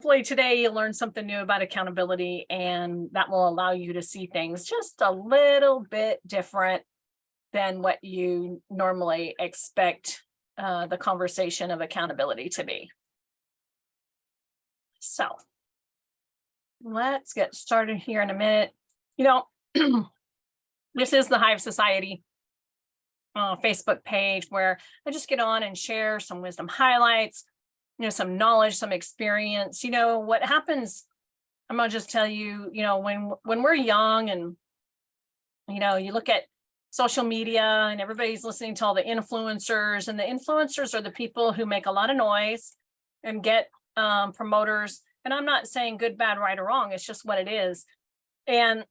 hopefully today you learned something new about accountability, and that will allow you to see things just a little bit different than what you normally expect the conversation of accountability to be. So let's get started here in a minute. You know, this is the Hive Society Facebook page where I just get on and share some wisdom highlights, some knowledge, some experience. What happens, I'm gonna just tell you, when we're young and you look at social media and everybody's listening to all the influencers, and the influencers are the people who make a lot of noise and get promoters. And I'm not saying good, bad, right, or wrong. It's just what it is. And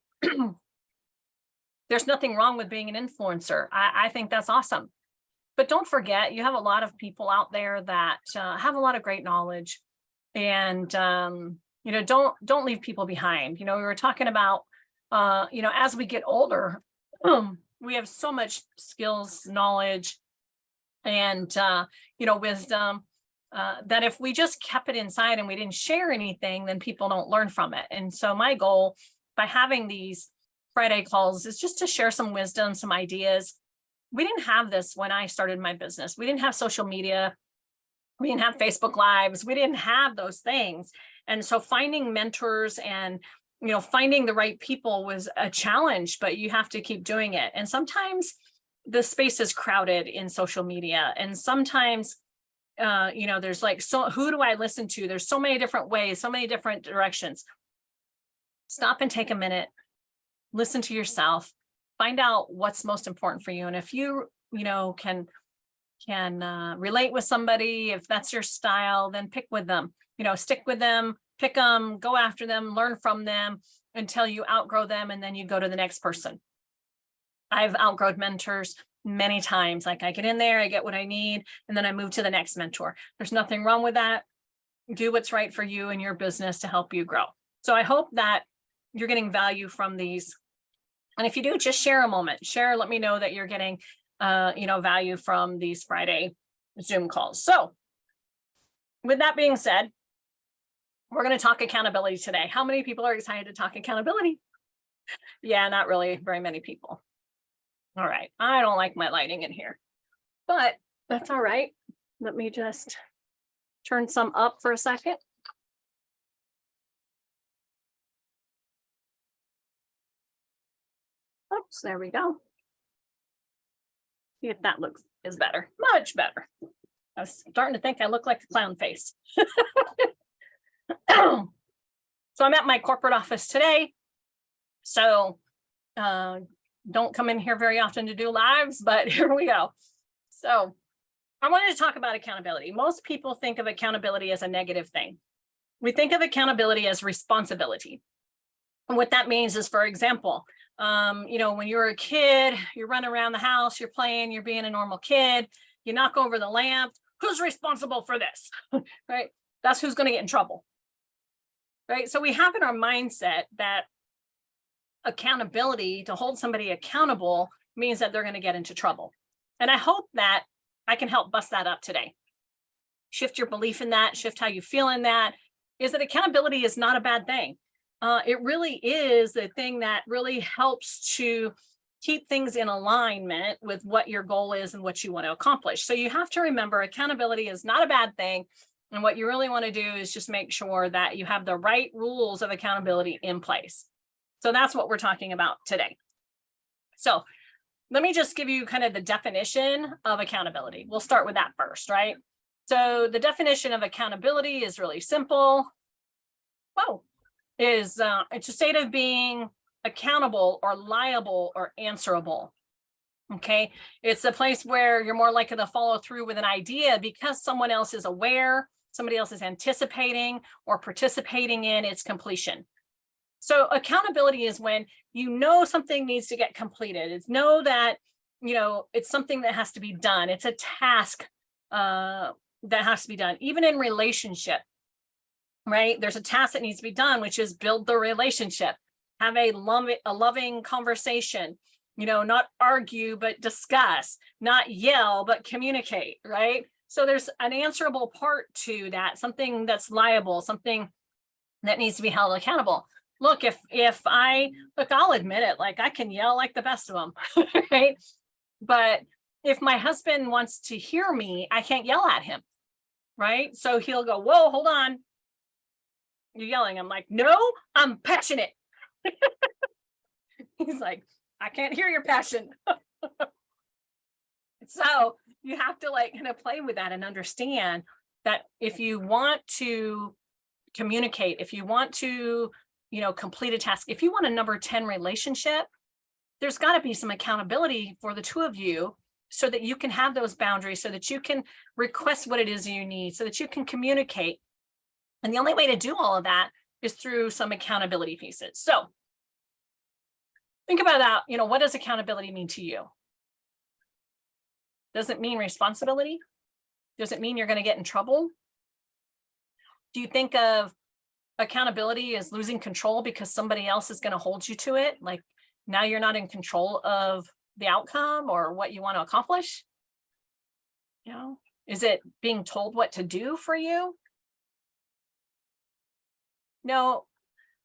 there's nothing wrong with being an influencer. I think that's awesome. But don't forget, you have a lot of people out there that have a lot of great knowledge, and don't leave people behind. We were talking about, as we get older, we have so much skills, knowledge, and wisdom that if we just kept it inside and we didn't share anything, then people don't learn from it. And so my goal by having these Friday calls is just to share some wisdom, some ideas. We didn't have this when I started my business. We didn't have social media. We didn't have Facebook Lives. We didn't have those things. And so finding mentors and, finding the right people was a challenge, but you have to keep doing it. And sometimes the space is crowded in social media. And sometimes, there's like, so who do I listen to? There's so many different ways, so many different directions. Stop and take a minute, listen to yourself, find out what's most important for you. And if you, can relate with somebody, if that's your style, then pick with them, stick with them, pick them, go after them, learn from them until you outgrow them. And then you go to the next person. I've outgrown mentors many times. Like I get in there, I get what I need, and then I move to the next mentor. There's nothing wrong with that. Do what's right for you and your business to help you grow. So I hope that you're getting value from these. And if you do, just share a moment. Let me know that you're getting, value from these Friday Zoom calls. So with that being said, we're going to talk accountability today. How many people are excited to talk accountability? Yeah, not really very many people. All right. I don't like my lighting in here, but that's all right. Let me just turn some up for a second. Oops, there we go. See if that is better. Much better. I was starting to think I look like a clown face. So I'm at my corporate office today. So don't come in here very often to do lives, but here we go. So I wanted to talk about accountability. Most people think of accountability as a negative thing. We think of accountability as responsibility. And what that means is, for example, when you're a kid, you're running around the house, you're playing, you're being a normal kid, you knock over the lamp. Who's responsible for this? Right? That's who's going to get in trouble. Right? So we have in our mindset that accountability, to hold somebody accountable, means that they're going to get into trouble. And I hope that I can help bust that up today. Shift your belief in that, shift how you feel in that, is that accountability is not a bad thing. It really is the thing that really helps to keep things in alignment with what your goal is and what you want to accomplish. So you have to remember accountability is not a bad thing. And what you really want to do is just make sure that you have the right rules of accountability in place. So that's what we're talking about today. So let me just give you kind of the definition of accountability. We'll start with that first, right? So the definition of accountability is really simple. It's a state of being accountable or liable or answerable. Okay, it's a place where you're more likely to follow through with an idea because someone else is aware, somebody else is anticipating or participating in its completion. So accountability is when something needs to get completed. It's that it's something that has to be done. It's a task that has to be done, even in relationship. Right? There's a task that needs to be done, which is build the relationship, have a loving conversation, not argue, but discuss, not yell, but communicate, right? So there's an answerable part to that, something that's liable, something that needs to be held accountable. Look, I'll admit it, like I can yell like the best of them, right? But if my husband wants to hear me, I can't yell at him, right? So he'll go, whoa, hold on. You're yelling. I'm like, no, I'm passionate. He's like, I can't hear your passion. So you have to like kind of play with that and understand that if you want to communicate, if you want to, complete a task, if you want a number 10 relationship, there's got to be some accountability for the two of you so that you can have those boundaries, so that you can request what it is you need, so that you can communicate. And the only way to do all of that is through some accountability pieces. So think about that. What does accountability mean to you? Does it mean responsibility? Does it mean you're going to get in trouble? Do you think of accountability as losing control because somebody else is going to hold you to it? Like now you're not in control of the outcome or what you want to accomplish? Is it being told what to do for you? No,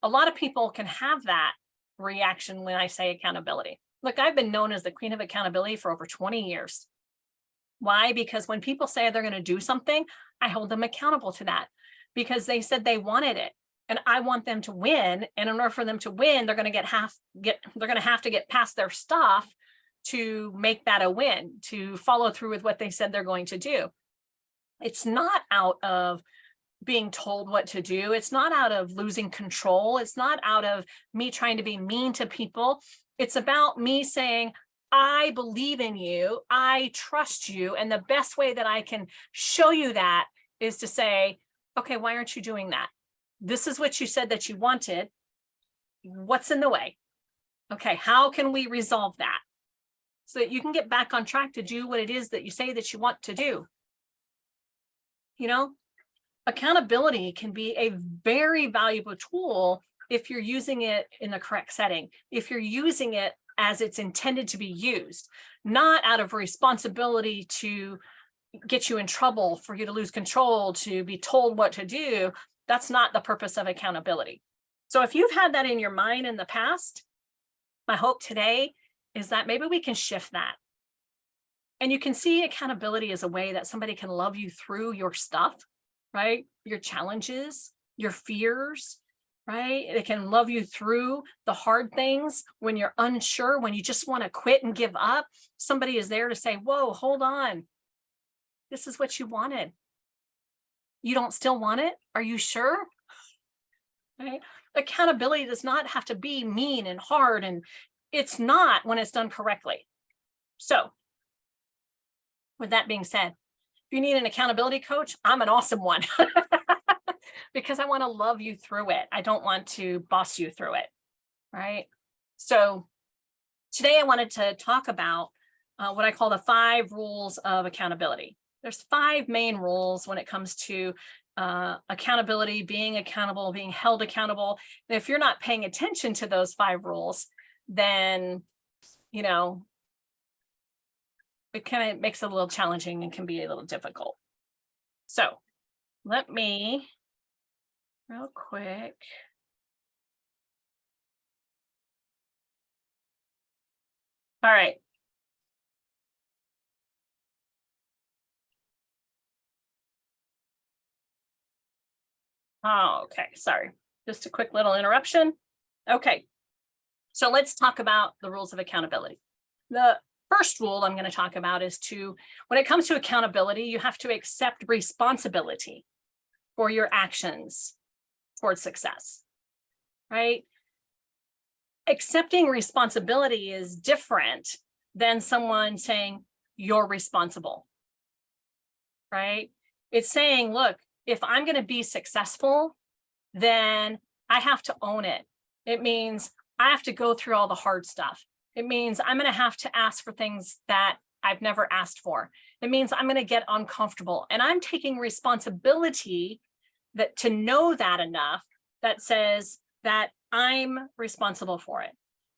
a lot of people can have that reaction when I say accountability. Look, I've been known as the queen of accountability for over 20 years. Why? Because when people say they're going to do something, I hold them accountable to that because they said they wanted it and I want them to win. And in order for them to win, they're going to have to get past their stuff to make that a win, to follow through with what they said they're going to do. It's not out of being told what to do. It's not out of losing control. It's not out of me trying to be mean to people. It's about me saying, I believe in you. I trust you. And the best way that I can show you that is to say, okay, why aren't you doing that? This is what you said that you wanted. What's in the way? Okay, how can we resolve that so that you can get back on track to do what it is that you say that you want to do? Accountability can be a very valuable tool if you're using it in the correct setting, if you're using it as it's intended to be used, not out of responsibility to get you in trouble, for you to lose control, to be told what to do. That's not the purpose of accountability. So if you've had that in your mind in the past, my hope today is that maybe we can shift that. And you can see accountability as a way that somebody can love you through your stuff, right? Your challenges, your fears, right? It can love you through the hard things when you're unsure, when you just want to quit and give up. Somebody is there to say, whoa, hold on. This is what you wanted. You don't still want it? Are you sure? Right? Accountability does not have to be mean and hard, and it's not when it's done correctly. So with that being said, if you need an accountability coach, I'm an awesome one. Because I want to love you through it. I don't want to boss you through it, right? So today I wanted to talk about what I call the 5 rules of accountability. There's 5 main rules when it comes to accountability, being accountable, being held accountable. And if you're not paying attention to those 5 rules, then, it kind of makes it a little challenging and can be a little difficult. So let me real quick. All right. Oh, okay. Sorry. Just a quick little interruption. Okay. So let's talk about the rules of accountability. The first rule I'm going to talk about is when it comes to accountability, you have to accept responsibility for your actions towards success, right? Accepting responsibility is different than someone saying you're responsible, right? It's saying, look, if I'm going to be successful, then I have to own it. It means I have to go through all the hard stuff. It means I'm going to have to ask for things that I've never asked for. It means I'm going to get uncomfortable, and I'm taking responsibility to know that enough that says that I'm responsible for it.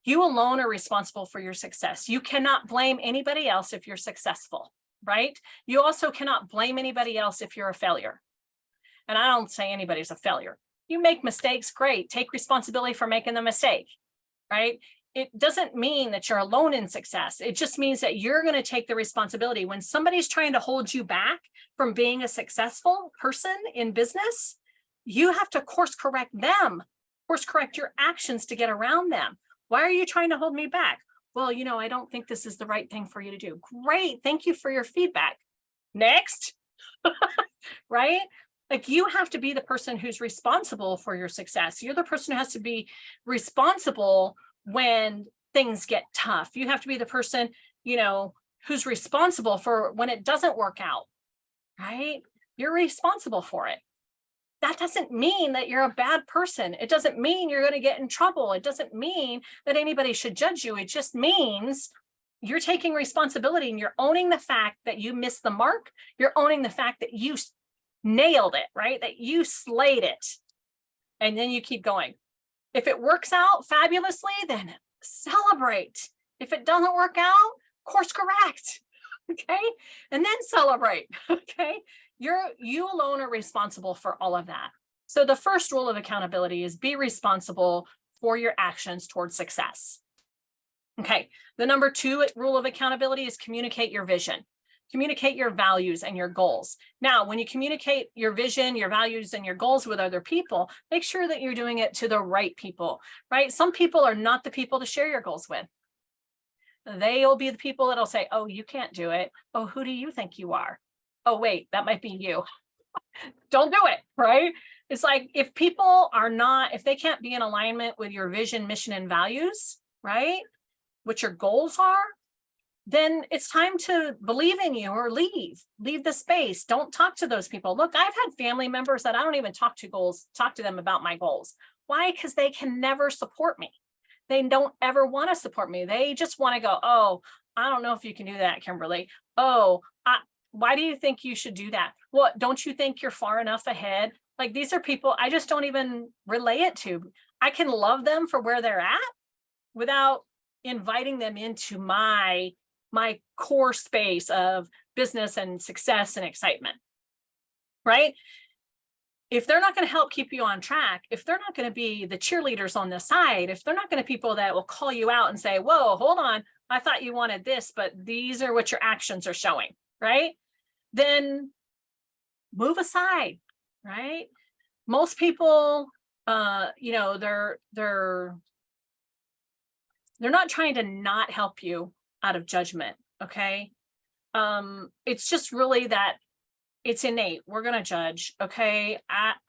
You alone are responsible for your success. You cannot blame anybody else if you're successful, right? You also cannot blame anybody else if you're a failure. And I don't say anybody's a failure. You make mistakes, great. Take responsibility for making the mistake, right? It doesn't mean that you're alone in success. It just means that you're going to take the responsibility. When somebody's trying to hold you back from being a successful person in business, you have to course correct them, course correct your actions to get around them. Why are you trying to hold me back? Well, I don't think this is the right thing for you to do. Great. Thank you for your feedback. Next, right? Like, you have to be the person who's responsible for your success. You're the person who has to be responsible when things get tough. You have to be the person, who's responsible for when it doesn't work out, right? You're responsible for it. That doesn't mean that you're a bad person. It doesn't mean you're going to get in trouble. It doesn't mean that anybody should judge you. It just means you're taking responsibility and you're owning the fact that you missed the mark. You're owning the fact that you nailed it, right? That you slayed it. And then you keep going. If it works out fabulously, then celebrate. If it doesn't work out, course correct. Okay. And then celebrate. Okay. You alone are responsible for all of that. So the first rule of accountability is be responsible for your actions towards success. Okay. The number 2 rule of accountability is communicate your vision. Communicate your values and your goals. Now, when you communicate your vision, your values, and your goals with other people, make sure that you're doing it to the right people, right? Some people are not the people to share your goals with. They'll be the people that'll say, oh, you can't do it. Oh, who do you think you are? Oh, wait, that might be you. Don't do it, right? It's like, if they can't be in alignment with your vision, mission, and values, right? What your goals are, then it's time to believe in you or leave the space. Don't talk to those people. Look, I've had family members that I don't even talk to them about my goals. Why? Because they can never support me. They don't ever want to support me. They just want to go, oh, I don't know if you can do that, Kimberly. Oh, why do you think you should do that? Well, don't you think you're far enough ahead? Like, these are people I just don't even relay it to. I can love them for where they're at without inviting them into my core space of business and success and excitement, right? If they're not going to help keep you on track, if they're not going to be the cheerleaders on the side, if they're not going to be people that will call you out and say, whoa, hold on, I thought you wanted this, but these are what your actions are showing, right? Then move aside, right? Most people, they're not trying to not help you out of judgment. Okay. It's just really that it's innate. We're going to judge. Okay.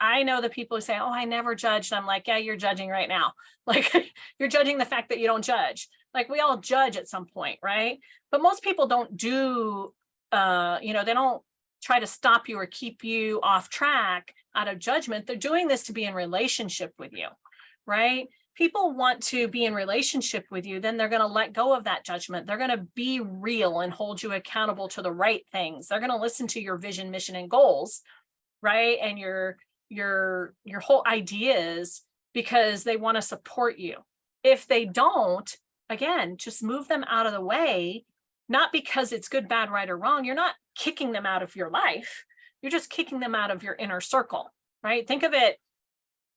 I know the people who say, oh, I never judged. I'm like, yeah, you're judging right now. Like, you're judging the fact that you don't judge. Like, we all judge at some point, right? But most people don't do, they don't try to stop you or keep you off track out of judgment. They're doing this to be in relationship with you, right? People want to be in relationship with you, then they're going to let go of that judgment. They're going to be real and hold you accountable to the right things. They're going to listen to your vision, mission, and goals, right? And your whole ideas, because they want to support you. If they don't, again, just move them out of the way, not because it's good, bad, right, or wrong. You're not kicking them out of your life. You're just kicking them out of your inner circle, right? Think of it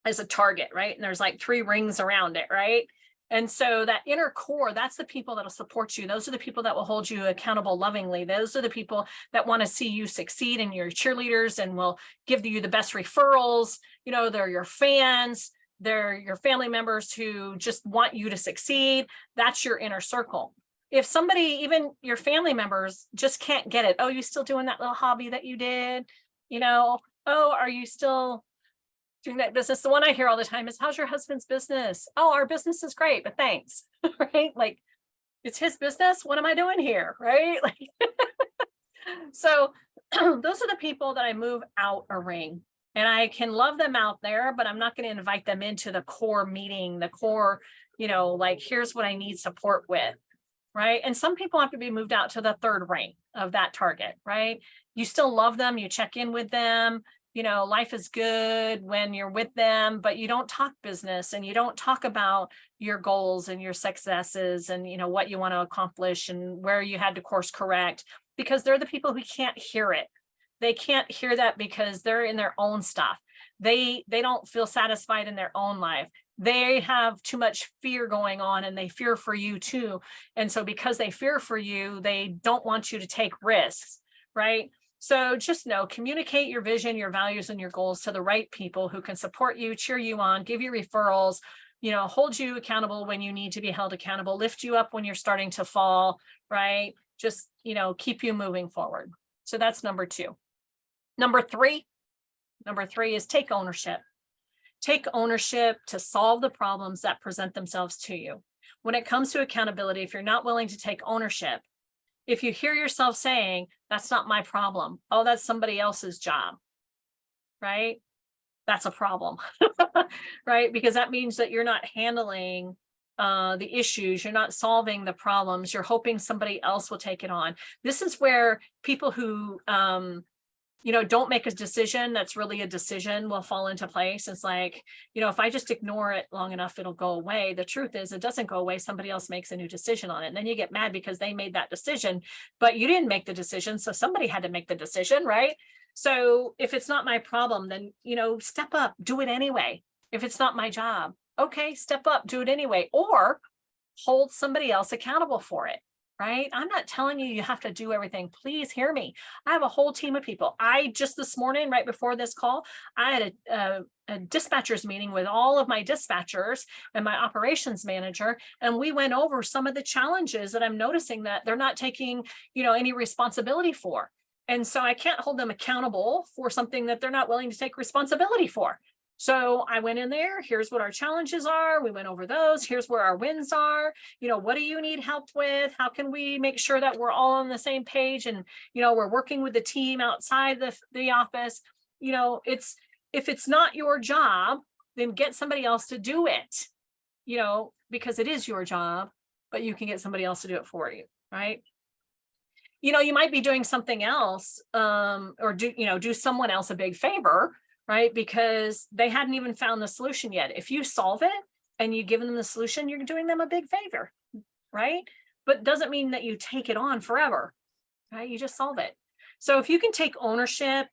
as a target, right? And there's like 3 rings around it, right? And so that inner core, that's the people that'll support you. Those are the people that will hold you accountable lovingly. Those are the people that want to see you succeed, and your cheerleaders, and will give you the best referrals. They're your fans. They're your family members who just want you to succeed. That's your inner circle. If somebody, even your family members, just can't get it, oh, you still doing that little hobby that you did? Oh, are you still doing that business? The one I hear all the time is, how's your husband's business? Oh, our business is great, but thanks. Right? Like, it's his business. What am I doing here? Right? Like, so those are the people that I move out a ring, and I can love them out there, but I'm not going to invite them into the core meeting, the core, like, here's what I need support with. Right. And some people have to be moved out to the 3rd ring of that target. Right. You still love them. You check in with them. Life is good when you're with them, but you don't talk business, and you don't talk about your goals and your successes and, what you want to accomplish and where you had to course correct, because they're the people who can't hear it. They can't hear that because they're in their own stuff. They don't feel satisfied in their own life. They have too much fear going on, and they fear for you too. And so because they fear for you, they don't want you to take risks, right? So just know, communicate your vision, your values, and your goals to the right people who can support you, cheer you on, give you referrals, hold you accountable when you need to be held accountable, lift you up when you're starting to fall, right? Just, keep you moving forward. So that's number 2. Number three is take ownership. Take ownership to solve the problems that present themselves to you. When it comes to accountability, if you're not willing to take ownership, if you hear yourself saying, that's not my problem, oh, that's somebody else's job, right? That's a problem, right? Because that means that you're not handling the issues, you're not solving the problems, you're hoping somebody else will take it on. This is where people who don't make a decision that's really a decision will fall into place. It's like, if I just ignore it long enough, it'll go away. The truth is, it doesn't go away. Somebody else makes a new decision on it. And then you get mad because they made that decision, but you didn't make the decision. So somebody had to make the decision, right? So if it's not my problem, then, step up, do it anyway. If it's not my job, okay, step up, do it anyway, or hold somebody else accountable for it. Right? I'm not telling you have to do everything. Please hear me. I have a whole team of people. I just this morning, right before this call, I had a dispatchers meeting with all of my dispatchers and my operations manager. And we went over some of the challenges that I'm noticing that they're not taking, any responsibility for. And so I can't hold them accountable for something that they're not willing to take responsibility for. So I went in there, here's what our challenges are. We went over those. Here's where our wins are. What do you need help with? How can we make sure that we're all on the same page? And, we're working with the team outside the office. If it's not your job, then get somebody else to do it, because it is your job, but you can get somebody else to do it for you, right? You might be doing something else, or do someone else a big favor, right? Because they hadn't even found the solution yet. If you solve it and you give them the solution, you're doing them a big favor, right? But doesn't mean that you take it on forever, right? You just solve it. So if you can take ownership,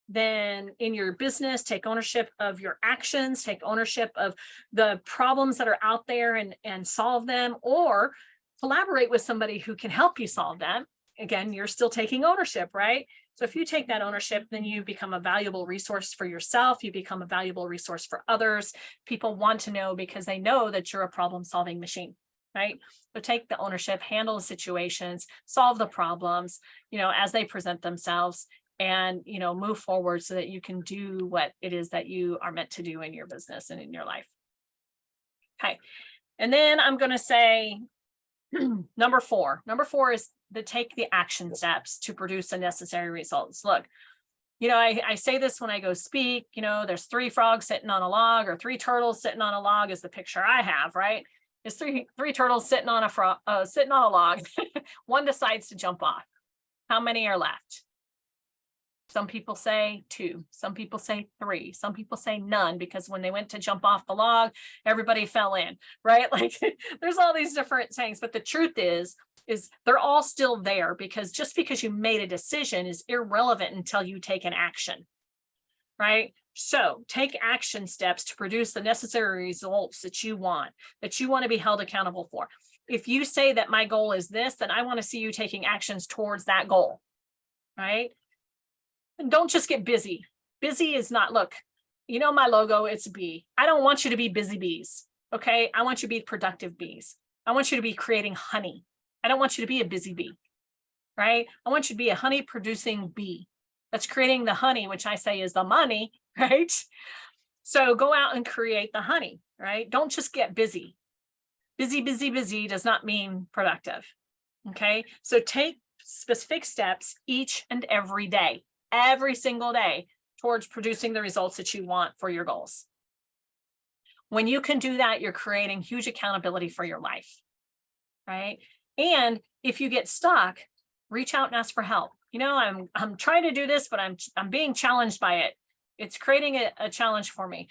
then in your business, take ownership of your actions, take ownership of the problems that are out there and solve them, or collaborate with somebody who can help you solve them. Again, you're still taking ownership, right? So if you take that ownership, then you become a valuable resource for yourself. You become a valuable resource for others. People want to know because they know that you're a problem-solving machine, right? So take the ownership, handle the situations, solve the problems, as they present themselves, and, move forward so that you can do what it is that you are meant to do in your business and in your life. Okay. And then I'm going to say, number four is to take the action steps to produce the necessary results. Look, I say this when I go speak, there's 3 frogs sitting on a log, or 3 turtles sitting on a log is the picture I have, right? It's three turtles sitting on a log. One decides to jump off. How many are left? Some people say 2, some people say 3, some people say none, because when they went to jump off the log, everybody fell in, right? Like there's all these different things, but the truth is they're all still there, because just because you made a decision is irrelevant until you take an action, right? So take action steps to produce the necessary results that you want to be held accountable for. If you say that my goal is this, then I want to see you taking actions towards that goal, right? And don't just get busy. Busy is not, look, my logo, it's a bee. I don't want you to be busy bees. Okay. I want you to be productive bees. I want you to be creating honey. I don't want you to be a busy bee, right? I want you to be a honey producing bee that's creating the honey, which I say is the money, right? So go out and create the honey, right? Don't just get busy. Busy does not mean productive. Okay. So take specific steps each and every day. Every single day towards producing the results that you want for your goals. When you can do that, you're creating huge accountability for your life, right? And if you get stuck, reach out and ask for help. I'm trying to do this, but I'm being challenged by it. It's creating a challenge for me.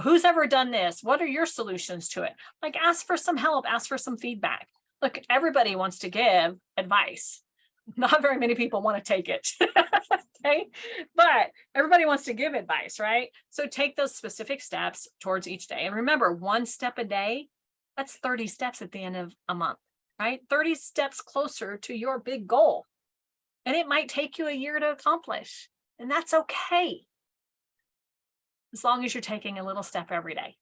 Who's ever done this? What are your solutions to it? Like, ask for some help, ask for some feedback. Look, everybody wants to give advice. Not very many people want to take it. Okay. But everybody wants to give advice, right? So take those specific steps towards each day. And remember, one step a day, that's 30 steps at the end of a month, right? 30 steps closer to your big goal. And it might take you a year to accomplish. And that's okay, as long as you're taking a little step every day.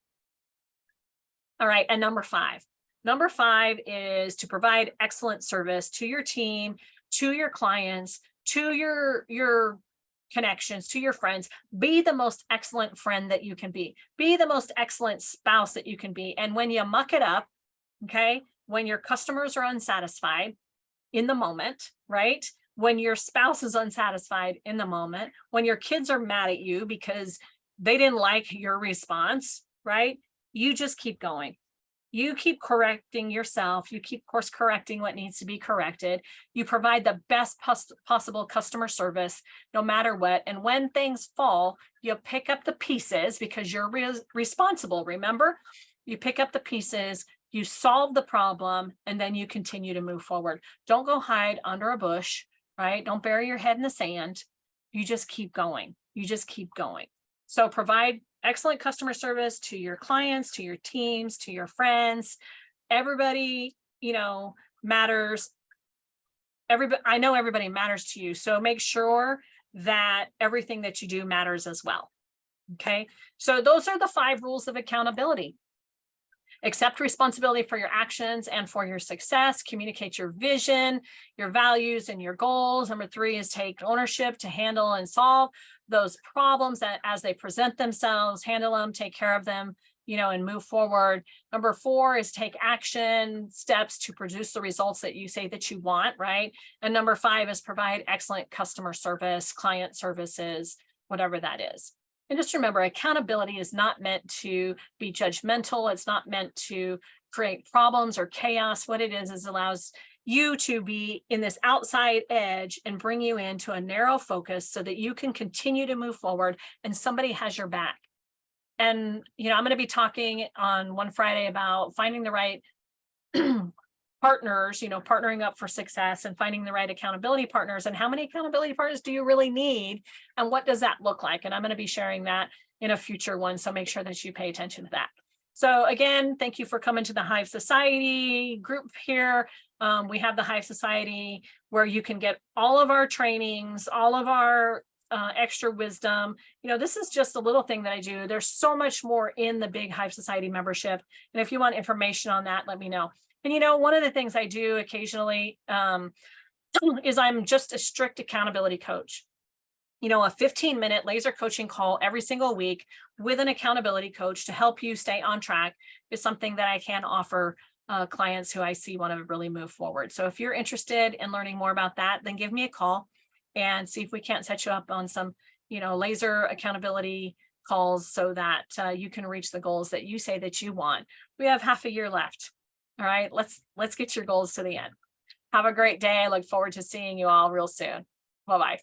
All right. And number five. Number five is to provide excellent service to your team, to your clients, to your connections, to your friends. Be the most excellent friend that you can be. Be the most excellent spouse that you can be. And when you muck it up, okay, when your customers are unsatisfied in the moment, right? When your spouse is unsatisfied in the moment, when your kids are mad at you because they didn't like your response, right? You just keep going. You keep correcting yourself. You keep course correcting what needs to be corrected. You provide the best possible customer service, no matter what. And when things fall, you pick up the pieces because you're responsible. Remember, you pick up the pieces, you solve the problem, and then you continue to move forward. Don't go hide under a bush, right? Don't bury your head in the sand. You just keep going. You just keep going. So provide excellent customer service to your clients, to your teams, to your friends. Everybody, matters. I know everybody matters to you. So make sure that everything that you do matters as well. Okay. So those are the 5 rules of accountability. Accept responsibility for your actions and for your success. Communicate your vision, your values, and your goals. Number 3 is take ownership to handle and solve those problems that as they present themselves, handle them, take care of them, and move forward. Number 4 is take action steps to produce the results that you say that you want, right? And number 5 is provide excellent customer service, client services, whatever that is. And just remember, accountability is not meant to be judgmental. It's not meant to create problems or chaos. What it is allows you to be in this outside edge and bring you into a narrow focus so that you can continue to move forward and somebody has your back. And, I'm going to be talking on one Friday about finding the right partners, partnering up for success and finding the right accountability partners. And how many accountability partners do you really need? And what does that look like? And I'm going to be sharing that in a future one. So make sure that you pay attention to that. So again, thank you for coming to the Hive Society group here. We have the Hive Society where you can get all of our trainings, all of our extra wisdom. This is just a little thing that I do. There's so much more in the big Hive Society membership. And if you want information on that, let me know. And one of the things I do occasionally is I'm just a strict accountability coach. A 15-minute laser coaching call every single week with an accountability coach to help you stay on track is something that I can offer clients who I see want to really move forward. So if you're interested in learning more about that, then give me a call and see if we can't set you up on some, laser accountability calls so that you can reach the goals that you say that you want. We have half a year left. All right, let's get your goals to the end. Have a great day. I look forward to seeing you all real soon. Bye-bye.